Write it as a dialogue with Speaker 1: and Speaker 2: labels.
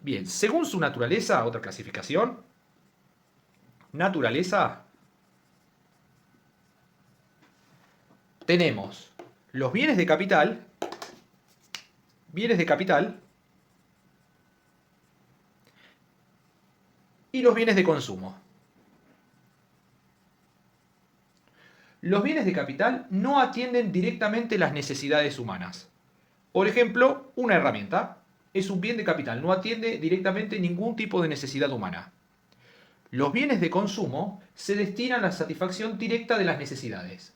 Speaker 1: Bien, según su naturaleza, otra clasificación, naturaleza, tenemos los bienes de capital y los bienes de consumo. Los bienes de capital no atienden directamente las necesidades humanas. Por ejemplo, una herramienta es un bien de capital, no atiende directamente ningún tipo de necesidad humana. Los bienes de consumo se destinan a la satisfacción directa de las necesidades.